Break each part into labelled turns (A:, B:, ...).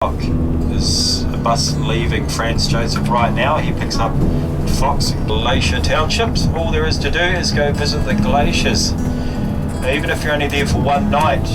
A: There's a bus leaving Franz Joseph right now. He picks up Fox Glacier Township. All there is to do is go visit the glaciers. Now, even if you're only there for one night,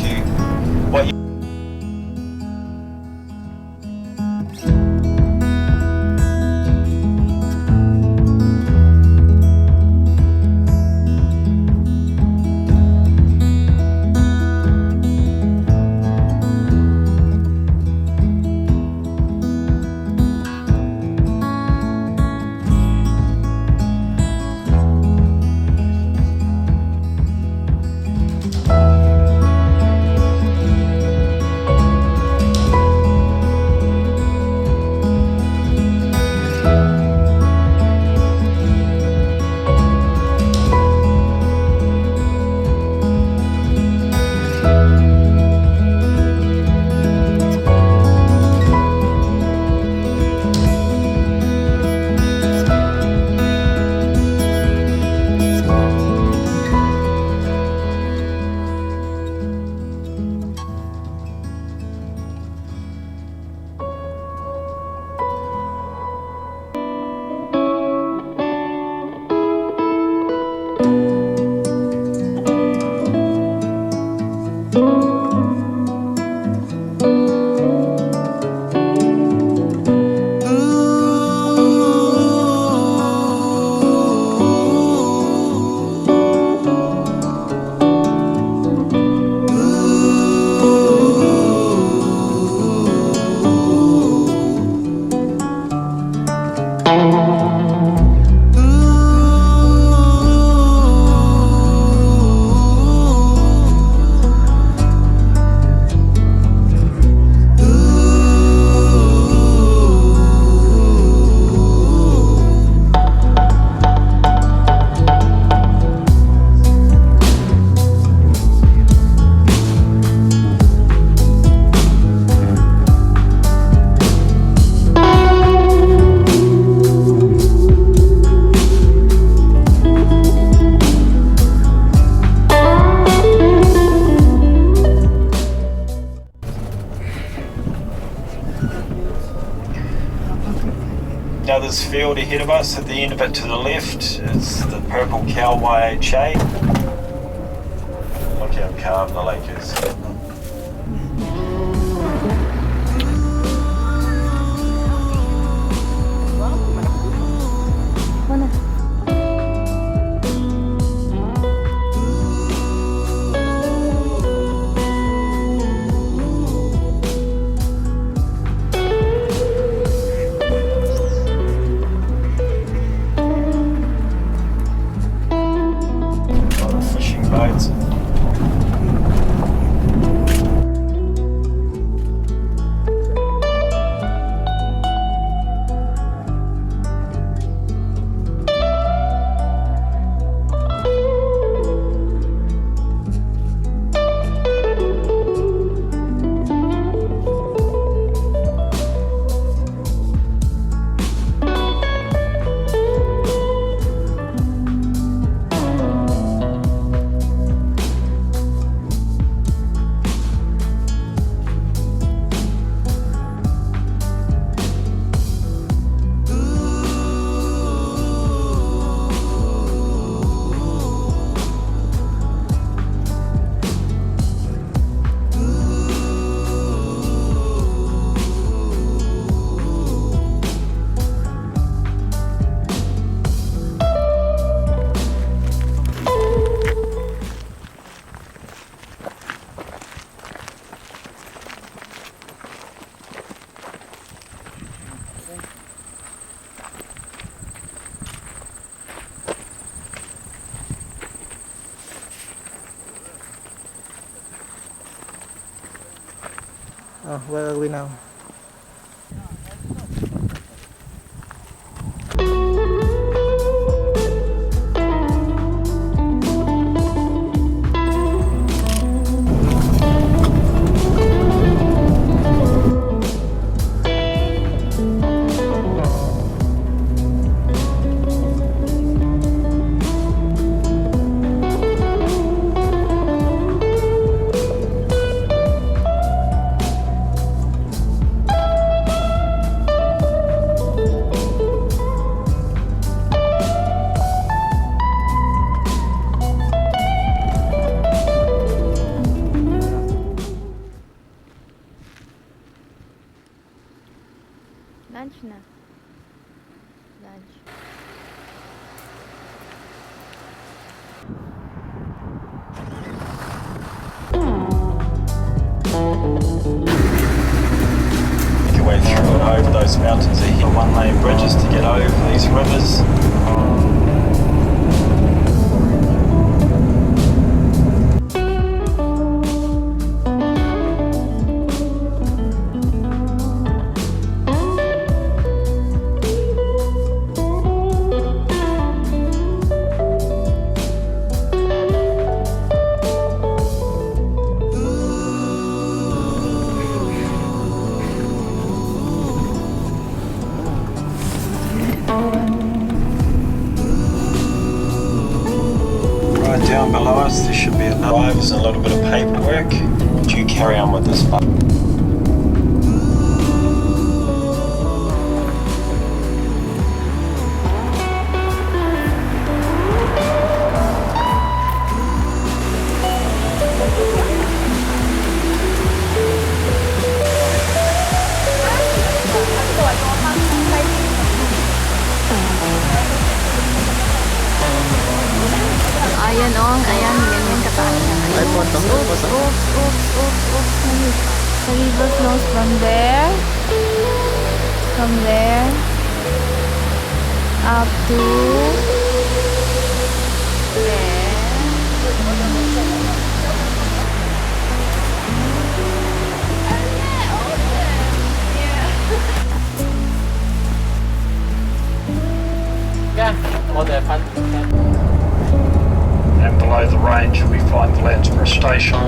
A: now there's field ahead of us. At the end of it to the left is the purple Hawea chain. Look how calm the lake is.
B: Oh, where are we now?
C: Lunch na. Lunch.
A: Make your way through and over those mountains here. One-lane bridges to get over these rivers. Down below us there should be another drives and a little bit of paperwork. Do you carry on with this button?
C: Ayan ayan, ganyan kataas na.
B: Ay, photo.
C: Oops. The river flows from there, up to there.
B: Yeah, all the fun.
A: And below the range we find the Landsborough station.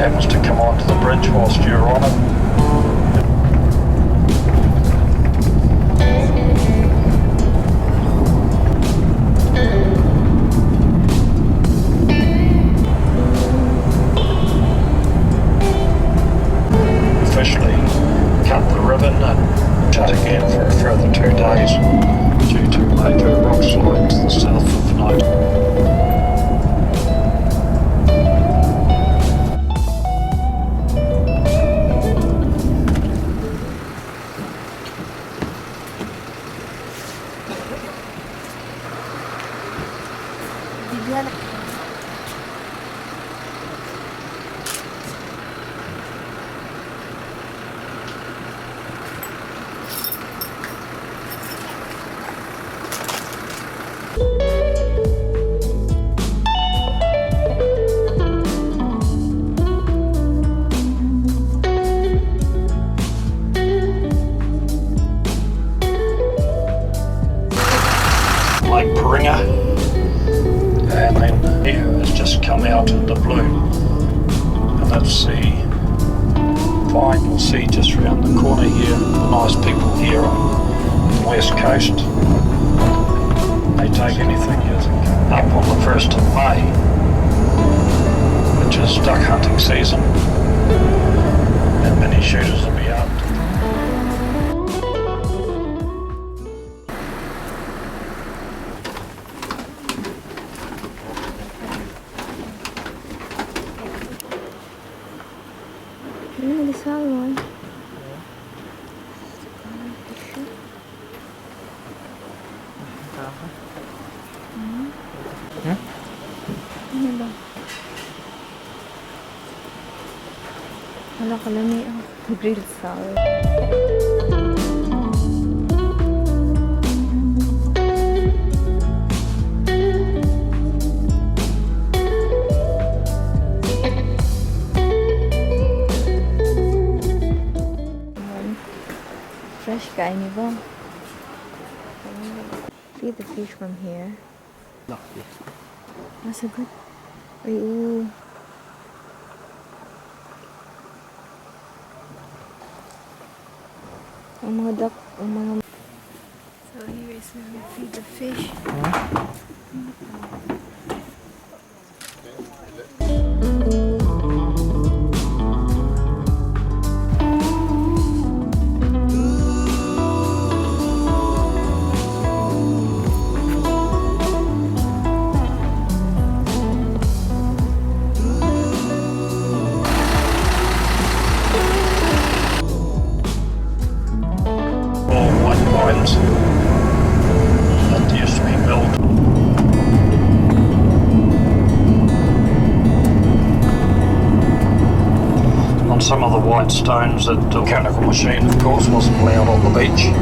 A: Happens to come onto the bridge whilst you're on it. Officially cut the ribbon and shut again for a further 2 days due to major rock slide to the south of Night. Lake Paringa, and then here has just come out in the blue, and that's the fine. You'll see just around the corner here, the nice people here on the west coast. They take anything up on the 1st of May, which is duck hunting season, and many shooters will be out.
C: Ini ada salmon. Ini bang. Hala kalami ang grilled salad. Fresh kain ni ba? Feed the fish from here. That's a good. Ay, ooh. Ang mga duck, ang mga... So here is where we feed the fish.
A: That used to be built. On some of the white stones, that the mechanical machine, of course, wasn't allowed on the beach.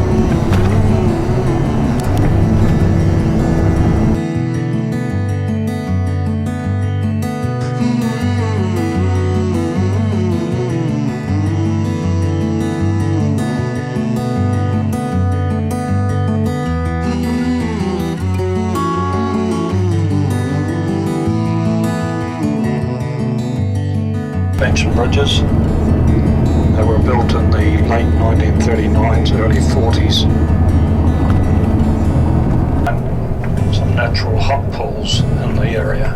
A: Suspension bridges. They were built in the late 1939s, early 40s. And some natural hot pools in the area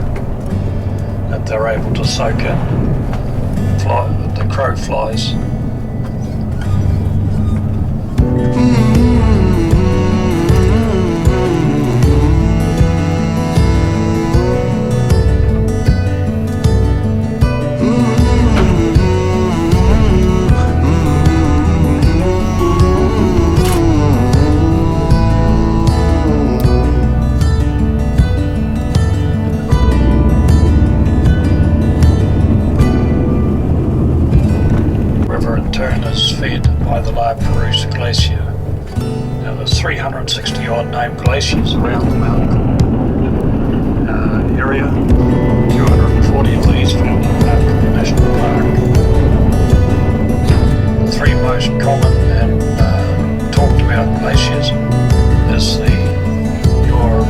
A: that they're able to soak in the crow flies. By the Fox Glacier. Now there's 360 odd named glaciers around the mountain area. 240 of these found in Wanaka National Park. The three most common and talked about glaciers is your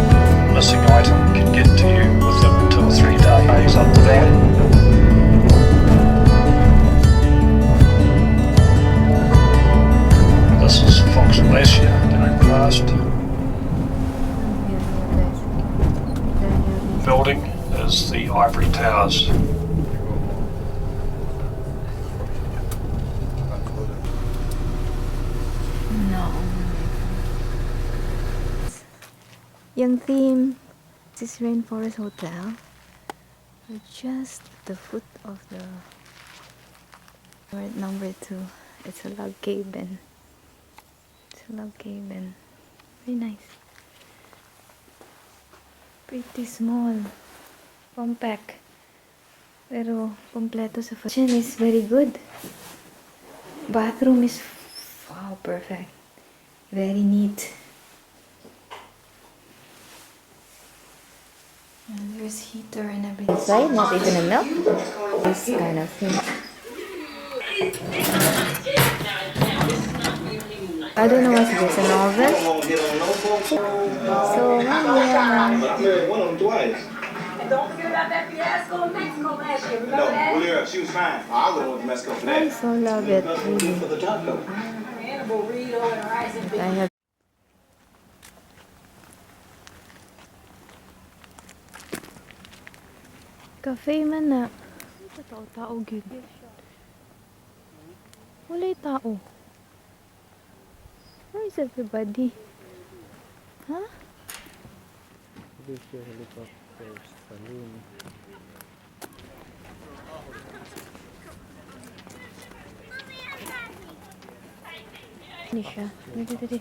A: missing item can get to you within 2 or 3 days up the valley. This is Fox Glacier down past. Building is the Ivory Towers.
C: No. Young theme. This is Rainforest Hotel. We're just at the foot of the... We're at number 2. It's a log cabin. Log cabin. Very nice. Pretty small. Compact. Pero kompleto sa fashion is very good. Bathroom is wow, perfect. Very neat. And there's heater and everything. Inside, not even a milk. This kind of thing. I don't know what's this, an oven? So,
D: And don't forget about that fiasco in Mexico last year. Remember that?
E: No, well, she was fine. I would have went to Mexico for that.
C: I so love it, really.
E: For the taco.
D: And a burrito and rice and
C: I have cafe man na. Tao gid. Walay tao. Where is everybody? Huh?
B: This is helicopter saloon.
C: Ini siya. Dede.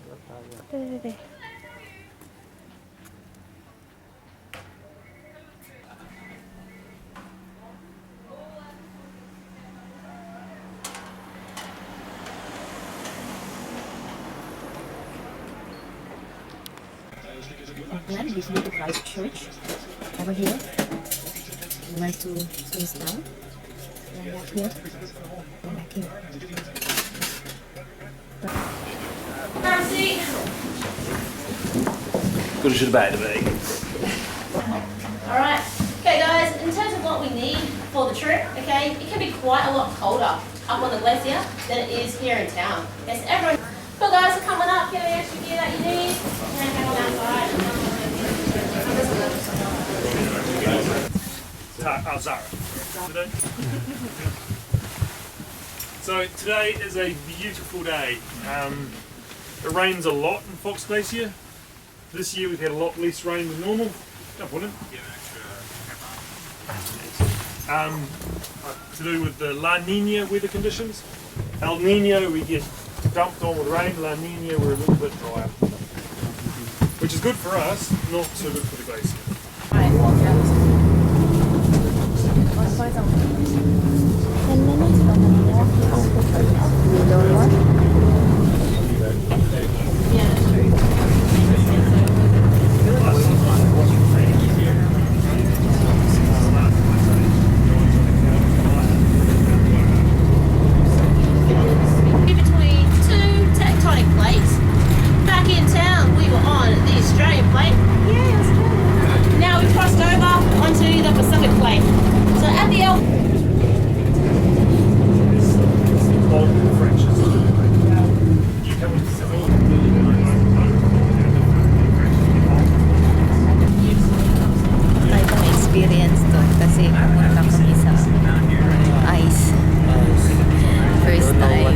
F: Then we see the Christ Church over here. We went to Queenstown. And back here. And back here.
A: Good as bad to be.
G: Alright, okay guys, in terms of what we need for the trip, okay, it can be quite a lot colder up on the glacier than it is here in town. Okay, so everyone, cool guys, are coming up, get the extra gear that you need, and hang on outside.
H: Zara. So today is a beautiful day. It rains a lot in Fox Glacier. This year we've had a lot less rain than normal. No problem. To do with the La Nina weather conditions. El Nino we get dumped on with rain, La Nina we're a little bit drier. Which is good for us, not so good for the glacier.
G: Between two tectonic plates. Back in town, we were on the Australian plate. Yay, Australia! Now we crossed over onto the Pacific plate. So at the
C: Experience to kasi pumunta kami sa ice. First time.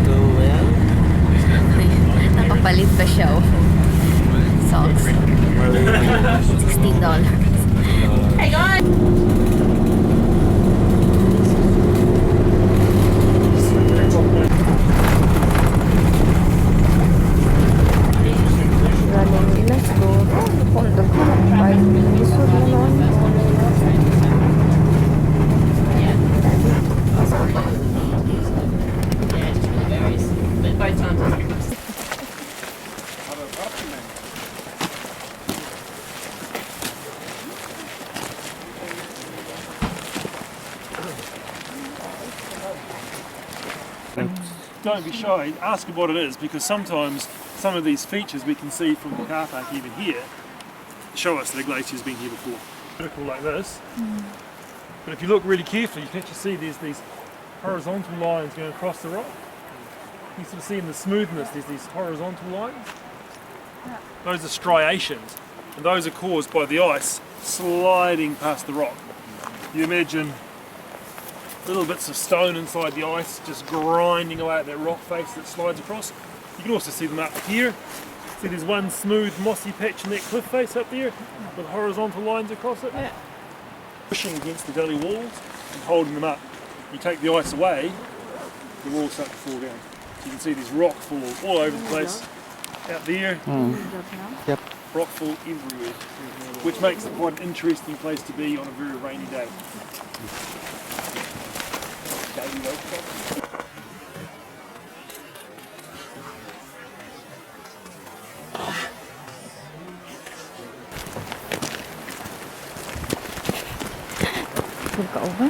C: Napapalit pa siya oh. Socks. $16.
G: Hey guys!
C: Let's go. Pondo ko. Ay, isod mo noon.
H: Don't be shy, ask her what it is, because sometimes some of these features we can see from the car park even here show us that a glacier's been here before. Vertical like this, but if you look really carefully you can actually see there's these horizontal lines going across the rock. You sort of see in the smoothness there's these horizontal lines. Those are striations, and those are caused by the ice sliding past the rock. You imagine little bits of stone inside the ice just grinding away at that rock face that slides across. You can also see them up here. See there's one smooth mossy patch in that cliff face up there with horizontal lines across it. Yeah. Pushing against the gully walls and holding them up. You take the ice away, the walls start to fall down. So you can see these rock falls all over the place. Out there,
B: Yep.
H: rock fall everywhere, which makes it quite an interesting place to be on a very rainy day.
C: Buka over.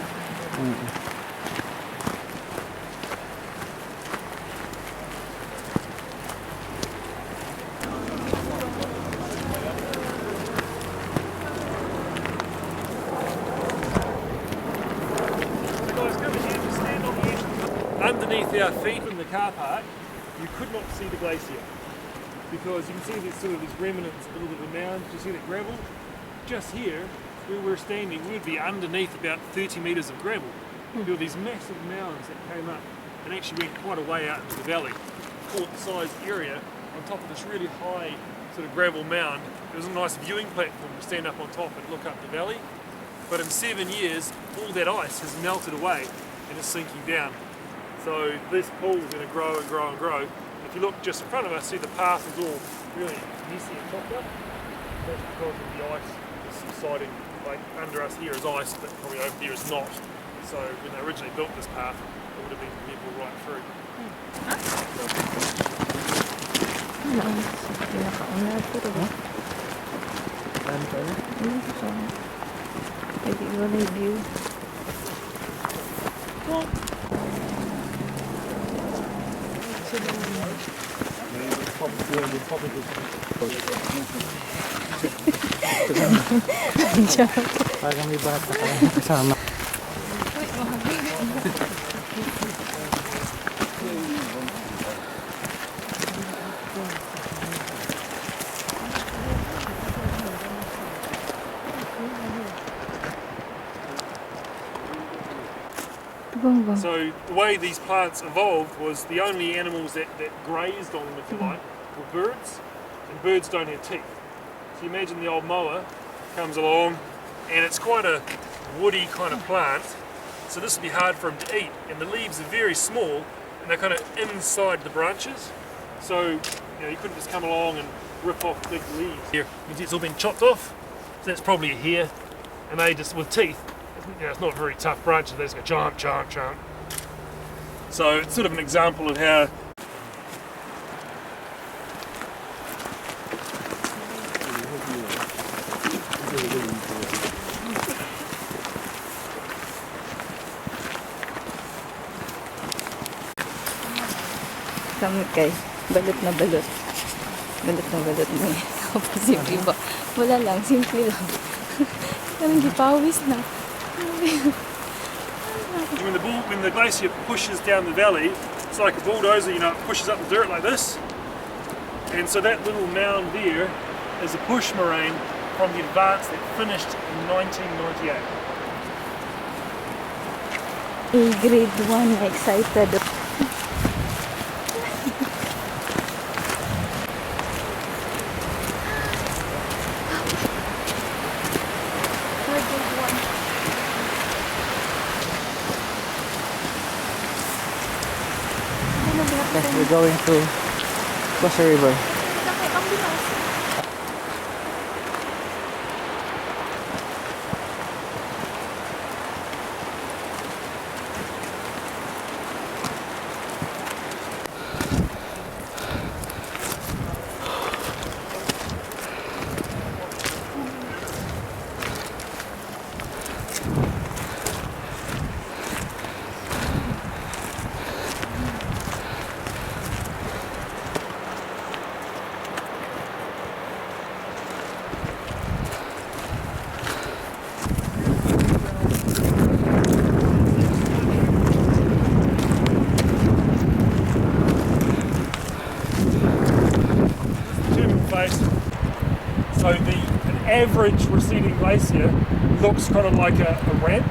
H: Underneath our feet in the car park, you could not see the glacier because you can see there's sort of these remnants, a little bit of a mound. Do you see that gravel? Just here, where we're standing, we would be underneath about 30 metres of gravel. There were these massive mounds that came up and actually went quite a way out into the valley. Quart-sized area on top of this really high sort of gravel mound. It was a nice viewing platform to stand up on top and look up the valley. But in 7 years, all that ice has melted away and is sinking down. So this pool is going to grow and grow and grow. If you look just in front of us, see the path is all really messy and chopped up. That's because of the ice is subsiding. Like under us here is ice, but probably over there is not. So when they originally built this path, it would have been level right through.
C: Pwede wala yung view.
B: Parang may bata ka kasama.
H: So the way these plants evolved was the only animals that grazed on them, if you like, were birds, and birds don't have teeth. So you imagine the old mower comes along, and it's quite a woody kind of plant, so this would be hard for him to eat, and the leaves are very small, and they're kind of inside the branches, so you couldn't just come along and rip off big leaves. Here, you can see it's all been chopped off, so that's probably a hair, and they just, with teeth, it's not very tough branches, they just go chomp, chomp, chomp. So it's sort of an example of how
C: Kami guys, balot na balot. Balot na balot na yan. Tapos simple ba? Wala lang, simple lang. Kami gipawis na.
H: when the glacier pushes down the valley, it's like a bulldozer, it pushes up the dirt like this. And so that little mound there is a push moraine from the advance that finished in 1998.
C: Grade 1, excited.
B: We're going to cross the river.
H: So an average receding glacier looks kind of like a ramp,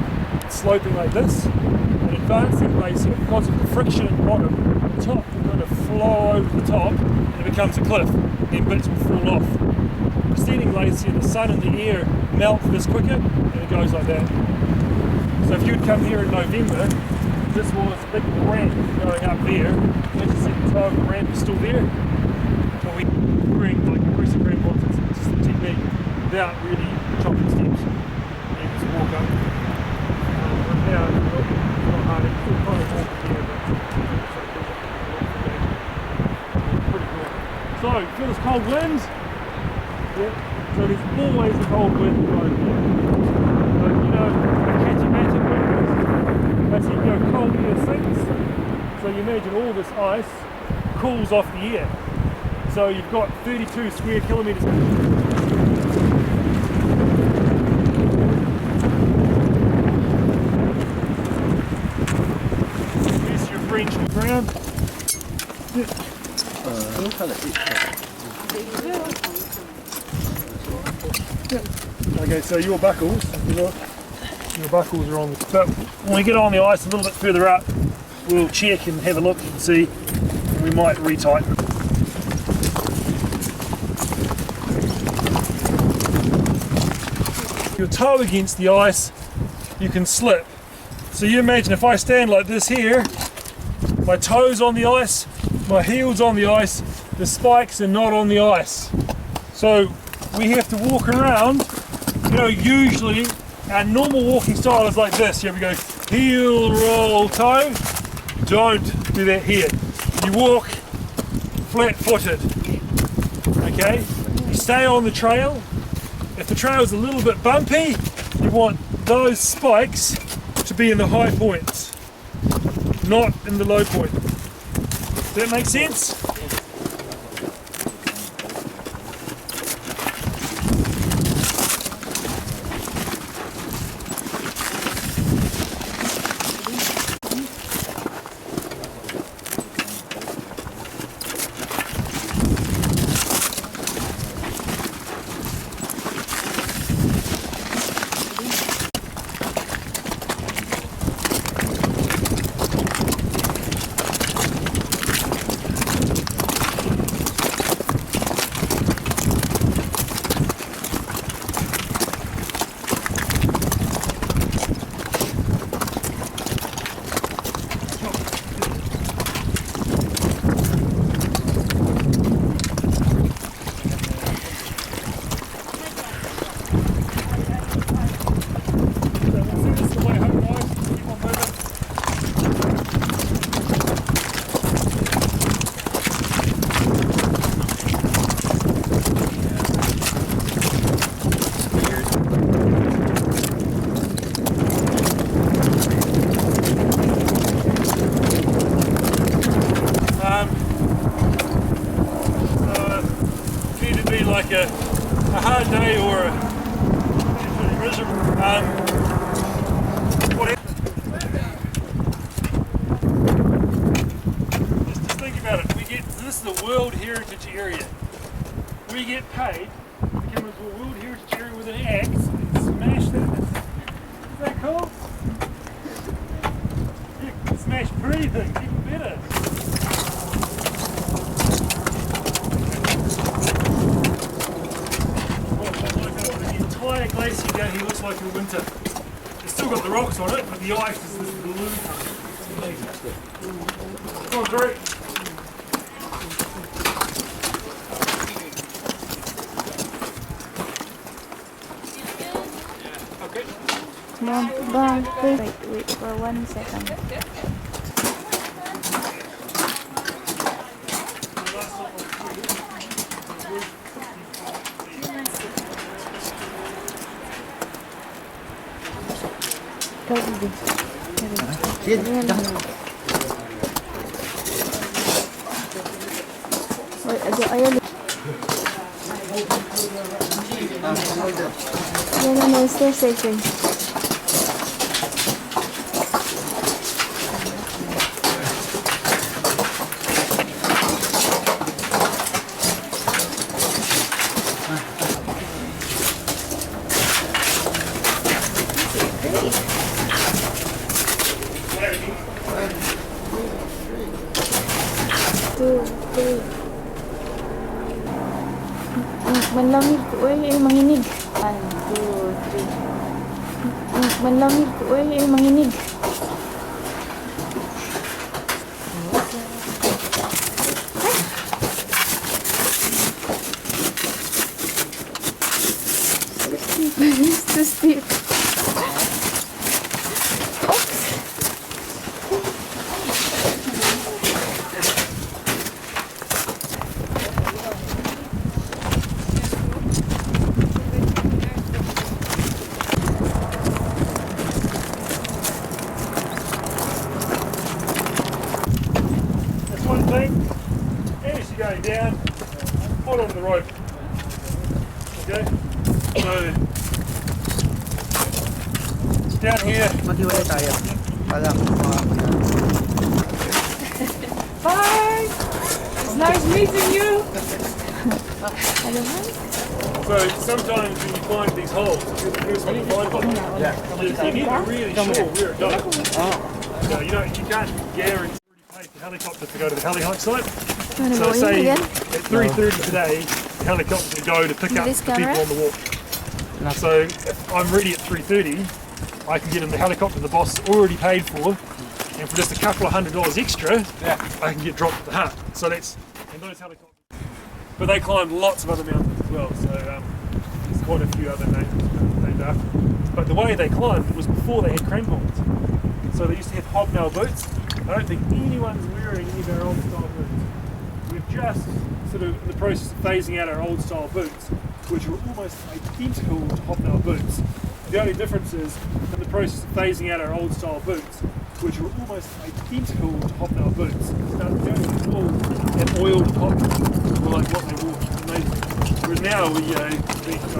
H: sloping like this. An advancing glacier, because of the friction at the bottom, the top will kind of flow over the top and it becomes a cliff, then bits will fall off. Receding glacier, the sun and the air melt this quicker and it goes like that. So if you'd come here in November, this was a big ramp going up there. As you see, the toe of the ramp is still there. But we bring like aggressive ramp once it's just a technique without really chopping steps. You just walk up. And now it's not hard, it's still kind of walk here, but it's pretty cool. So, feel this cold wind? Yeah. So there's always a cold wind going here. So a catch-a-magic wind. As cold air sinks, so you imagine all this ice cools off the air. So you've got 32 square kilometres. Here's your French on the ground. Okay, so your buckles are on the top. When we get on the ice a little bit further up, we'll check and have a look and see, and we might retighten. Your toe against the ice, you can slip. So you imagine if I stand like this here, my toes on the ice, my heels on the ice, the spikes are not on the ice. So we have to walk around, usually our normal walking style is like this. Here we go, heel, roll, toe. Don't do that here. You walk flat-footed, okay? You stay on the trail, If the trail's a little bit bumpy, you want those spikes to be in the high points, not in the low point. Does that make sense? Like a hard day or a just think about it. This is a World Heritage Area. We get paid to come into a World Heritage Area with an axe and smash that. Is that cool? You can smash pretty things, even better. The glacier down here looks like in winter. It's still got the rocks on it, but the ice is this blue colour. Come on, through. Okay.
C: Wait for 1 second. No, stay. Manlamig, uy, manginig. 1, 2, 3. Manlamig, uy, manginig. It's too steep.
H: Going down, hold on to the rope. Okay? So down here.
B: Maghiwalay tayo.
G: Bye! It's nice meeting you!
H: So sometimes when you find these holes, you're the first one to find them. Yeah. You need to be really sure where it goes. You can't guarantee the helicopter to go to the heli-hike site. So say at 3:30 today, the helicopter will go to pick up the people on the walk. So if I'm ready at 3:30, I can get in the helicopter the boss already paid for, and for just a couple of $100 extra, I can get dropped at the hut. So that's, and those helicopters. But they climbed lots of other mountains as well, so there's quite a few other named after them. But the way they climbed was before they had crampons. So they used to have hobnail boots. I don't think anyone's wearing any of our old style boots. We've just sort of in the process of phasing out our old style boots, which were almost identical to hobnail boots. The only difference is in the process of phasing out our old style boots, which were almost identical to hobnail boots. Now, the only all had oiled cotton, were like what they wore. Amazing. Whereas now we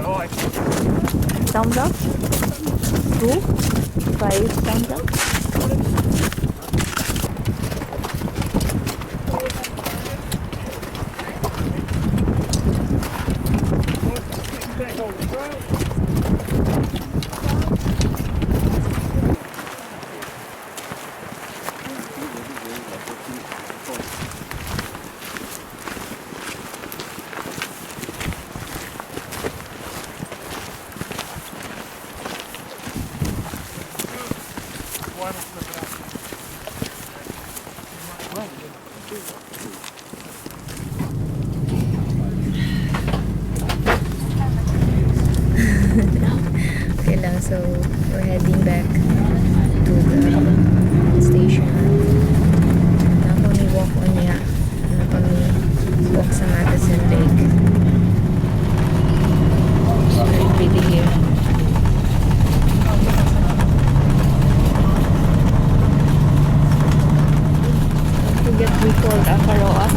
H: hike.
C: Thumbs up? 2? 5 thumbs up?
H: Back on the trail.
C: Okay lang, so we're heading back to the station. Na kami walk on niya. Na kami walk sa Matheson Lake. It's very pretty here. Don't forget we called Makarora.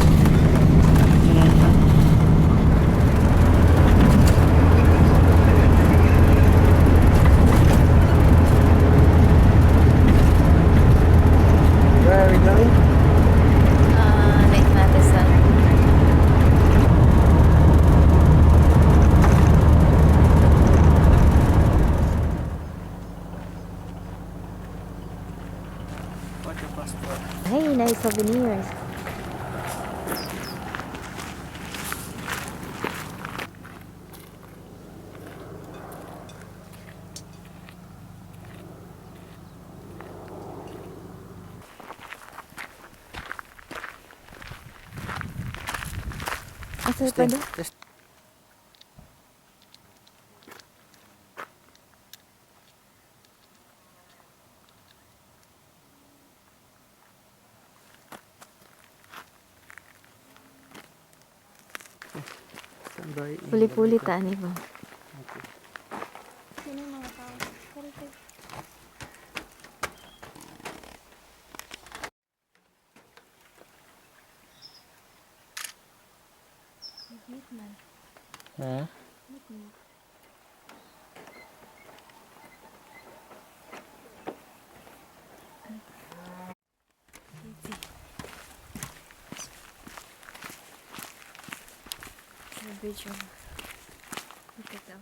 B: Where are we going?
C: Lake Matheson.
B: Like a passport.
C: Hey, nice souvenirs. Asa pa doon?
B: Just stand by.
C: Puli-puli ta ni ba?
B: Okay. Huh?
C: The bridge of Moeka.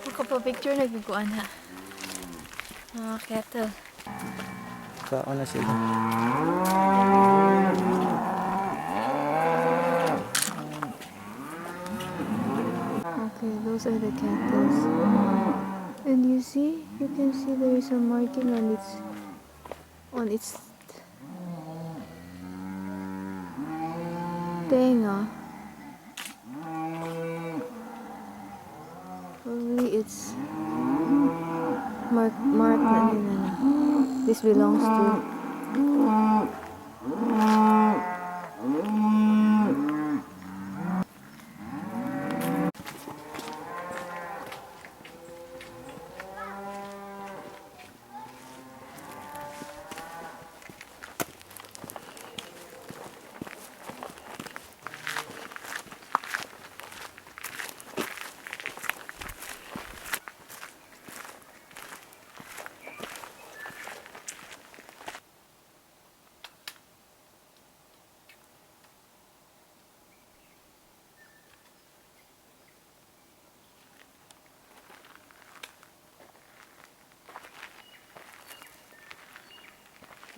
C: Makapapicture nagbukuan ha. Mga kettle.
B: Kaon na sila.
C: Okay, those are the kettles. And you can see there is a marking on its tenga. Probably it's marked na nila na. This belongs to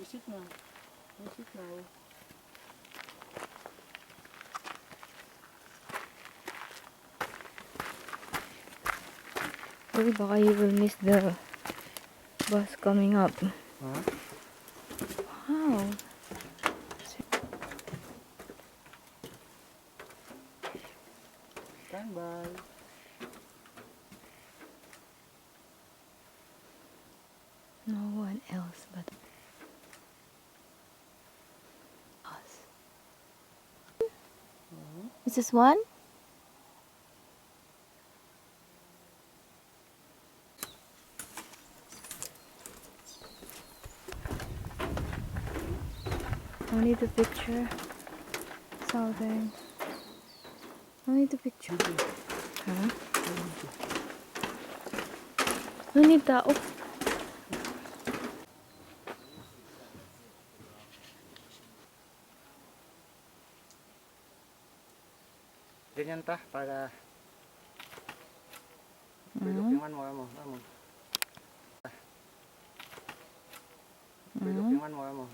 B: Sit now. Sit now.
C: Maybe baka you will miss the bus coming up.
B: Huh?
C: Wow.
B: Stand by.
C: No one else but Is this one? I need a picture. Southern. I need a picture. Huh? I need that. Oh.
B: Ganyan ta para Pilupingan mo amo. Pilupingan mo amo.